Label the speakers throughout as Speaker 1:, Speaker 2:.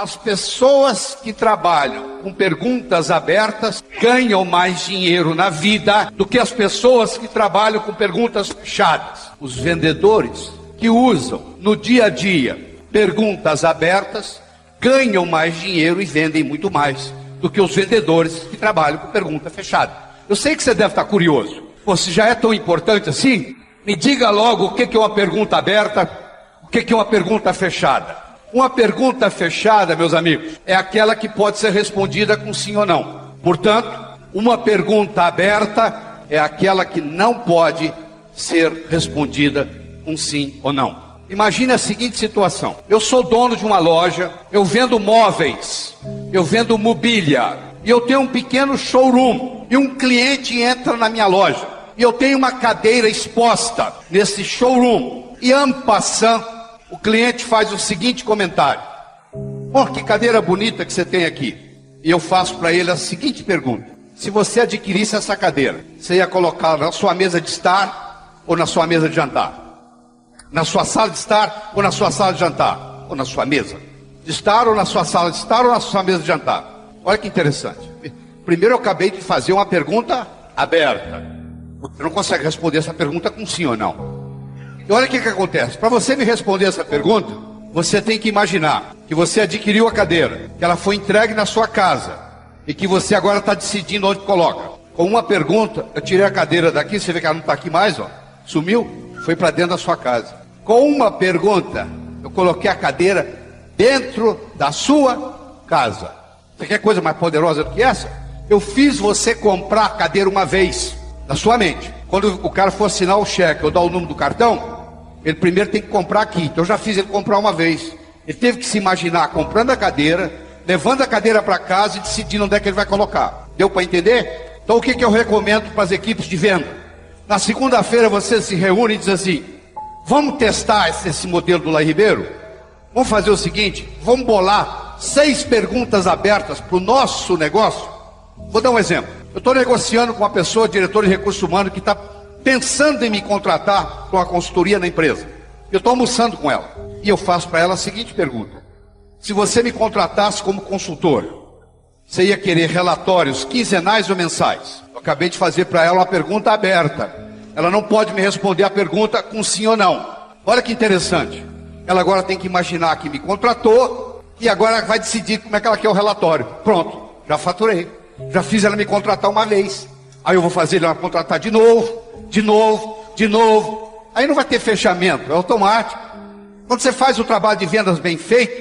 Speaker 1: As pessoas que trabalham com perguntas abertas ganham mais dinheiro na vida do que as pessoas que trabalham com perguntas fechadas. Os vendedores que usam no dia a dia perguntas abertas ganham mais dinheiro e vendem muito mais do que os vendedores que trabalham com pergunta fechada. Eu sei que você deve estar curioso. Pô, se já é tão importante assim, me diga logo o que é uma pergunta aberta, o que é uma pergunta fechada. Uma pergunta fechada, meus amigos, é aquela que pode ser respondida com sim ou não. Portanto, uma pergunta aberta é aquela que não pode ser respondida com sim ou não. Imagine a seguinte situação: eu sou dono de uma loja, eu vendo móveis, eu vendo mobília, e eu tenho um pequeno showroom, e um cliente entra na minha loja, e eu tenho uma cadeira exposta nesse showroom, e en passant, o cliente faz o seguinte comentário: "Oh, que cadeira bonita que você tem aqui." E eu faço para ele a seguinte pergunta: se você adquirisse essa cadeira, você ia colocar na sua mesa de estar ou na sua mesa de jantar? Na sua sala de estar ou na sua sala de jantar? Ou na sua mesa de estar ou na sua sala de estar ou na sua mesa de jantar? Olha que interessante. Primeiro eu acabei de fazer uma pergunta aberta. Você não consegue responder essa pergunta com sim ou não. E olha o que acontece. Para você me responder essa pergunta, você tem que imaginar que você adquiriu a cadeira, que ela foi entregue na sua casa e que você agora está decidindo onde coloca. Com uma pergunta, eu tirei a cadeira daqui, você vê que ela não está aqui mais, ó, sumiu, foi para dentro da sua casa. Com uma pergunta, eu coloquei a cadeira dentro da sua casa. Você quer coisa mais poderosa do que essa? Eu fiz você comprar a cadeira uma vez, na sua mente. Quando o cara for assinar o cheque ou dar o número do cartão, ele primeiro tem que comprar aqui. Então eu já fiz ele comprar uma vez. Ele teve que se imaginar comprando a cadeira, levando a cadeira para casa e decidindo onde é que ele vai colocar. Deu para entender? Então o que eu recomendo para as equipes de venda? Na segunda-feira você se reúne e diz assim: vamos testar esse modelo do Lai Ribeiro? Vamos fazer o seguinte, vamos bolar 6 perguntas abertas para o nosso negócio? Vou dar um exemplo. Eu estou negociando com uma pessoa, diretor de recursos humanos, que está pensando em me contratar para uma consultoria na empresa. Eu estou almoçando com ela e eu faço para ela a seguinte pergunta: se você me contratasse como consultor, você ia querer relatórios quinzenais ou mensais? Eu acabei de fazer para ela uma pergunta aberta. Ela não pode me responder a pergunta com sim ou não. Olha que interessante. Ela agora tem que imaginar que me contratou e agora vai decidir como é que ela quer o relatório. Pronto, já faturei. Já fiz ela me contratar uma vez. Aí eu vou fazer ela contratar de novo. Aí não vai ter fechamento, é automático. Quando você faz o trabalho de vendas bem feito,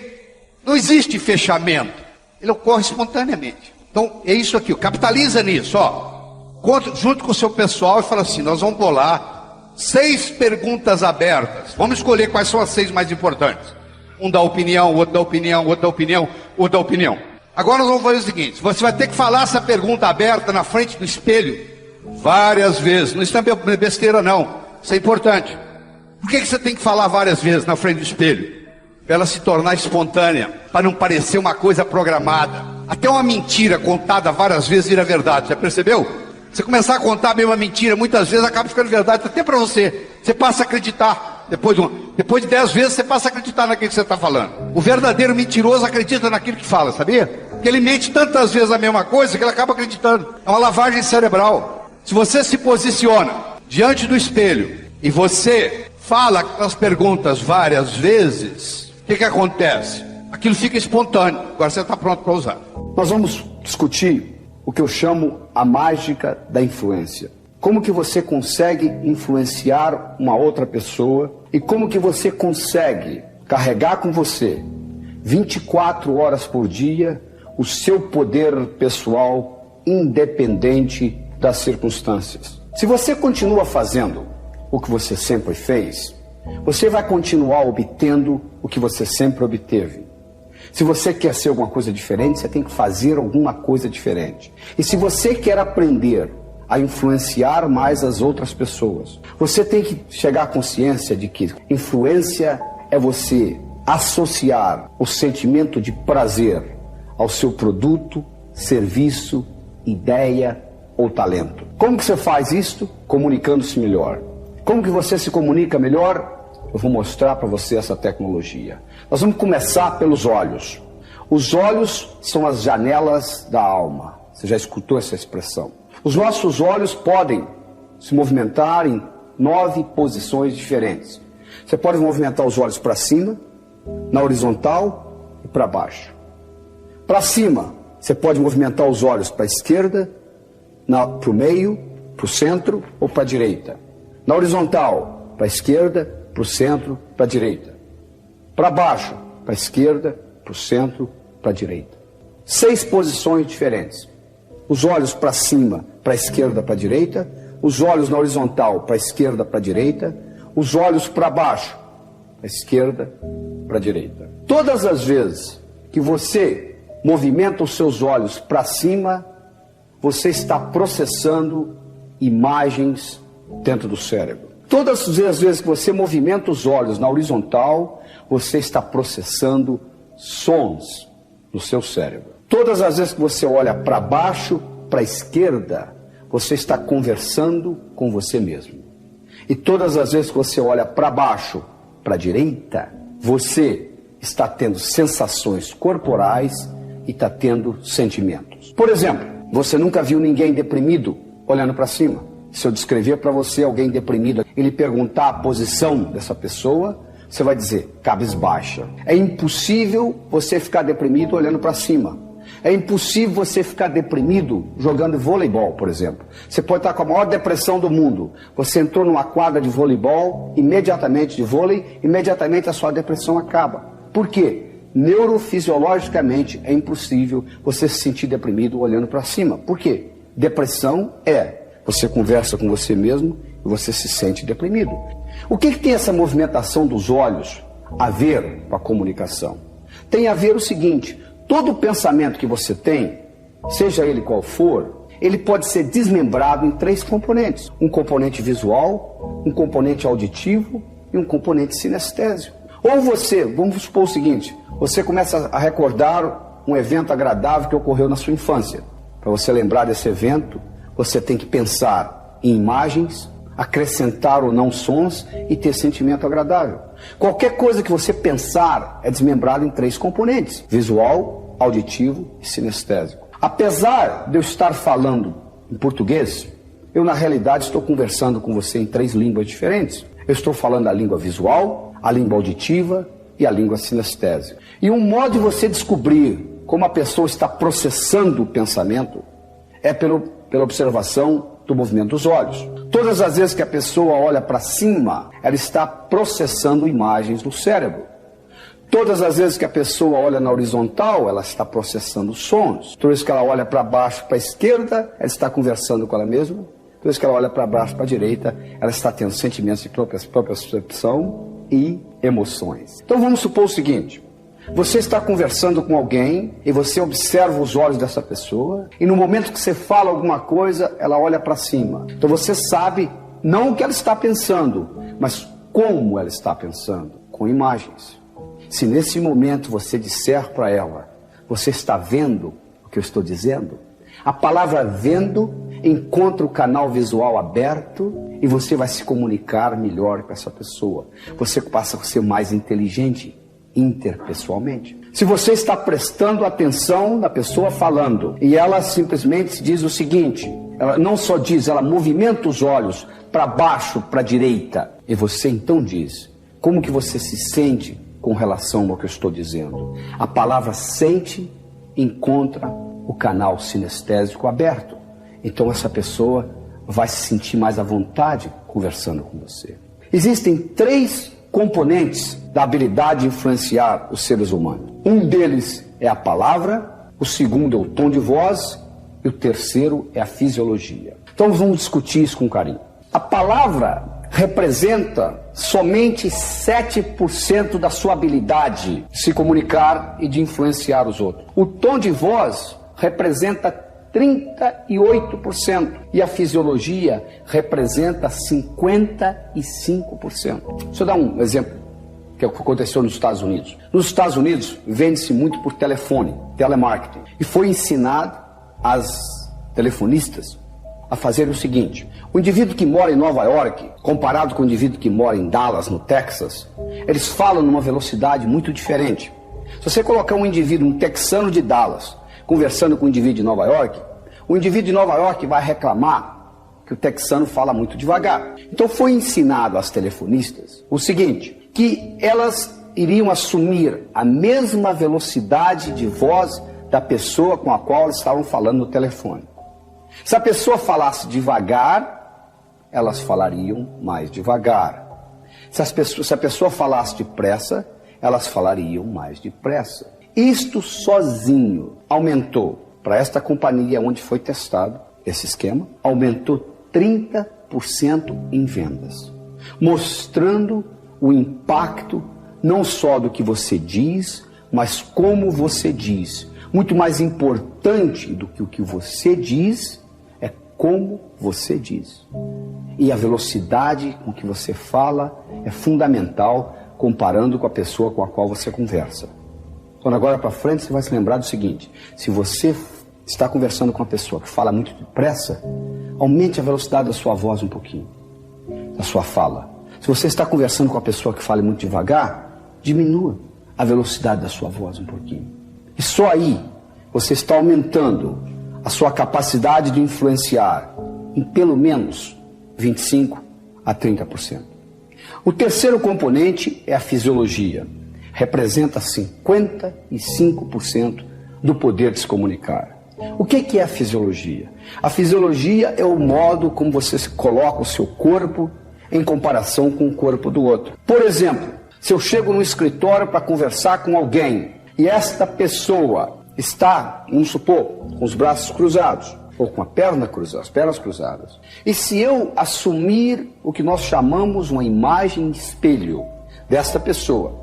Speaker 1: não existe fechamento. Ele ocorre espontaneamente. Então é isso aqui, capitaliza nisso, ó. Junto com o seu pessoal e fala assim: nós vamos bolar 6 perguntas abertas. Vamos escolher quais são as 6 mais importantes. Um dá opinião, outro dá opinião, outro dá opinião, outro dá opinião. Agora nós vamos fazer o seguinte: você vai ter que falar essa pergunta aberta na frente do espelho várias vezes. Não isso não é besteira não, isso é importante. Por que você tem que falar várias vezes na frente do espelho? Para ela se tornar espontânea, para não parecer uma coisa programada. Até uma mentira contada várias vezes vira verdade, já percebeu? Você começar a contar a mesma mentira, muitas vezes acaba ficando verdade até para você. Você passa a acreditar. Depois de 10 vezes você passa a acreditar naquilo que você está falando. O verdadeiro mentiroso acredita naquilo que fala, sabia? Porque ele mente tantas vezes a mesma coisa que ele acaba acreditando. É uma lavagem cerebral. Se você se posiciona diante do espelho e você fala as perguntas várias vezes, o que acontece? Aquilo fica espontâneo. Agora você está pronto para usar.
Speaker 2: Nós vamos discutir o que eu chamo a mágica da influência. Como que você consegue influenciar uma outra pessoa e como que você consegue carregar com você 24 horas por dia o seu poder pessoal independente das circunstâncias. Se você continua fazendo o que você sempre fez, você vai continuar obtendo o que você sempre obteve. Se você quer ser alguma coisa diferente, você tem que fazer alguma coisa diferente. E se você quer aprender a influenciar mais as outras pessoas, você tem que chegar à consciência de que influência é você associar o sentimento de prazer ao seu produto, serviço, ideia ou talento. Como que você faz isto? Comunicando-se melhor. Como que você se comunica melhor? Eu vou mostrar para você essa tecnologia. Nós vamos começar pelos olhos. Os olhos são as janelas da alma. Você já escutou essa expressão? Os nossos olhos podem se movimentar em 9 posições diferentes. Você pode movimentar os olhos para cima, na horizontal e para baixo. Para cima, você pode movimentar os olhos para a esquerda, para o meio, para o centro ou para a direita. Na horizontal, para a esquerda, para o centro, para a direita. Para baixo, para a esquerda, para o centro, para a direita. 6 posições diferentes. Os olhos para cima, para a esquerda, para a direita. Os olhos na horizontal, para a esquerda, para a direita. Os olhos para baixo, para a esquerda, para a direita. Todas as vezes que você movimenta os seus olhos para cima, você está processando imagens dentro do cérebro. Todas as vezes que você movimenta os olhos na horizontal, você está processando sons no seu cérebro. Todas as vezes que você olha para baixo, para a esquerda, você está conversando com você mesmo. E todas as vezes que você olha para baixo, para a direita, você está tendo sensações corporais e está tendo sentimentos. Por exemplo, você nunca viu ninguém deprimido olhando para cima. Se eu descrever para você alguém deprimido e lhe perguntar a posição dessa pessoa, você vai dizer, cabisbaixa. É impossível você ficar deprimido olhando para cima. É impossível você ficar deprimido jogando voleibol, por exemplo. Você pode estar com a maior depressão do mundo. Você entrou numa quadra de voleibol, imediatamente a sua depressão acaba. Por quê? Neurofisiologicamente é impossível você se sentir deprimido olhando para cima. Por quê? Depressão você conversa com você mesmo e você se sente deprimido. O que tem essa movimentação dos olhos a ver com a comunicação? Tem a ver o seguinte: todo pensamento que você tem, seja ele qual for, ele pode ser desmembrado em 3 componentes. Um componente visual, um componente auditivo e um componente sinestésico. Ou você, vamos supor o seguinte, você começa a recordar um evento agradável que ocorreu na sua infância. Para você lembrar desse evento, você tem que pensar em imagens, acrescentar ou não sons e ter sentimento agradável. Qualquer coisa que você pensar é desmembrado em 3 componentes: visual, auditivo e sinestésico. Apesar de eu estar falando em português, eu na realidade estou conversando com você em 3 línguas diferentes. Eu estou falando a língua visual, a língua auditiva e a língua sinestésica. E um modo de você descobrir como a pessoa está processando o pensamento é pela observação do movimento dos olhos. Todas as vezes que a pessoa olha para cima, ela está processando imagens no cérebro. Todas as vezes que a pessoa olha na horizontal, ela está processando sons. Todas as vezes que ela olha para baixo, para a esquerda, ela está conversando com ela mesma. Todas as vezes que ela olha para baixo, para a direita, ela está tendo sentimentos de própria percepção e emoções. Então vamos supor o seguinte: você está conversando com alguém e você observa os olhos dessa pessoa, e no momento que você fala alguma coisa, ela olha para cima. Então você sabe não o que ela está pensando, mas como ela está pensando, com imagens. Se nesse momento você disser para ela, você está vendo o que eu estou dizendo? A palavra vendo encontra o canal visual aberto e você vai se comunicar melhor com essa pessoa. Você passa a ser mais inteligente interpessoalmente. Se você está prestando atenção na pessoa falando e ela simplesmente diz o seguinte, ela não só diz, ela movimenta os olhos para baixo, para a direita, e você então diz, como que você se sente com relação ao que eu estou dizendo? A palavra sente encontra o canal sinestésico aberto. Então essa pessoa vai se sentir mais à vontade conversando com você. Existem 3 componentes da habilidade de influenciar os seres humanos. Um deles é a palavra, o segundo é o tom de voz e o terceiro é a fisiologia. Então vamos discutir isso com carinho. A palavra representa somente 7% da sua habilidade de se comunicar e de influenciar os outros. O tom de voz representa 38% e a fisiologia representa 55%. Deixa eu dar um exemplo que aconteceu nos Estados Unidos. Nos Estados Unidos vende-se muito por telefone, telemarketing, e foi ensinado às telefonistas a fazer o seguinte: o indivíduo que mora em Nova York, comparado com o indivíduo que mora em Dallas, no Texas, eles falam numa velocidade muito diferente. Se Se você colocar um indivíduo, um texano de Dallas, conversando com um indivíduo de Nova York, o indivíduo de Nova York vai reclamar que o texano fala muito devagar. Então foi ensinado às telefonistas o seguinte, que elas iriam assumir a mesma velocidade de voz da pessoa com a qual elas estavam falando no telefone. Se a pessoa falasse devagar, elas falariam mais devagar. Se a pessoa falasse depressa, elas falariam mais depressa. Isto sozinho aumentou, para esta companhia onde foi testado esse esquema, aumentou 30% em vendas, mostrando o impacto não só do que você diz, mas como você diz. Muito mais importante do que o que você diz é como você diz. E a velocidade com que você fala é fundamental comparando com a pessoa com a qual você conversa. Então, agora para frente, você vai se lembrar do seguinte: se você está conversando com uma pessoa que fala muito depressa, aumente a velocidade da sua voz um pouquinho, da sua fala. Se você está conversando com uma pessoa que fala muito devagar, diminua a velocidade da sua voz um pouquinho. E só aí você está aumentando a sua capacidade de influenciar em pelo menos 25% a 30%. O terceiro componente é a fisiologia. Representa 55% do poder de se comunicar. O que é a fisiologia? A fisiologia é o modo como você coloca o seu corpo em comparação com o corpo do outro. Por exemplo, se eu chego no escritório para conversar com alguém e esta pessoa está, vamos supor, com os braços cruzados ou com as pernas cruzadas, e se eu assumir o que nós chamamos uma imagem espelho desta pessoa,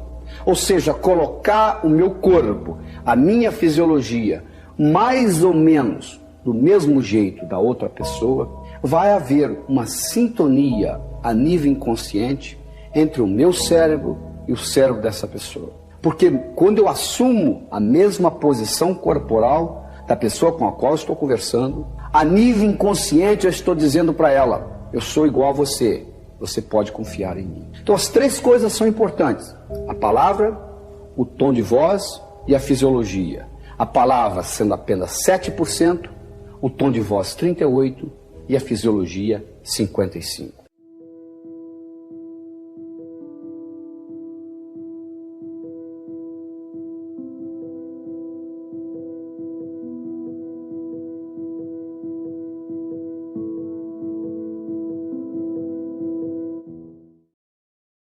Speaker 2: ou seja, colocar o meu corpo, a minha fisiologia, mais ou menos do mesmo jeito da outra pessoa, vai haver uma sintonia a nível inconsciente entre o meu cérebro e o cérebro dessa pessoa. Porque quando eu assumo a mesma posição corporal da pessoa com a qual eu estou conversando, a nível inconsciente eu estou dizendo para ela: eu sou igual a você, você pode confiar em mim. Então as três coisas são importantes: a palavra, o tom de voz e a fisiologia. A palavra sendo apenas 7%, o tom de voz 38% e a fisiologia 55%.